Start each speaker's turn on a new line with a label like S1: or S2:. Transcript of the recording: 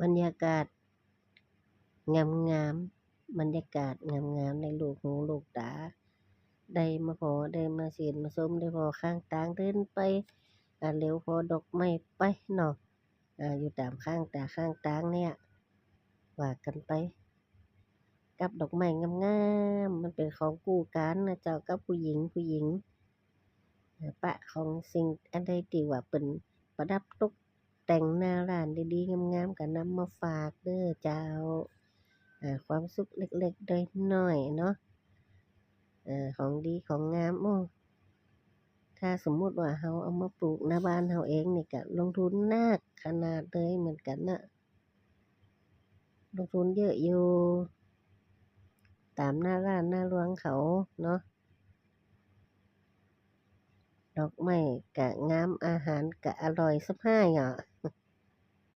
S1: บรรยากาศงามๆบรรยากาศงามๆในลูกหูลูกตาได้มาพ้อได้มาเห็นมาชมได้พ้อข้างทางเดินไปเหลียวพ้อดอกไม้ไปเนาะอยู่ตามข้างทางเนี่ยว่ากันไปกับดอกไม้งามๆมันเป็นของคู่กันนะเจ้ากับผู้หญิงปะของสิ่งอันใดที่ว่าเป็นประดับตกแต่งหน้าร้านดีๆงามๆก็นำมาฝากเด้อเจ้าความสุขเล็กๆน้อยๆเนาะของดีของงามโอ้ถ้าสมมุติว่าเราเอามาปลูกหน้าบ้านเราเองนี่ก็ลงทุนนักขนาดเลยเหมือนกันน่ะลงทุนเยอะอยู่ตามหน้าร้านหน้าหลวงเขาเนาะดอกไม้ก็งามอาหารก็อร่อยสับห้าเหรอ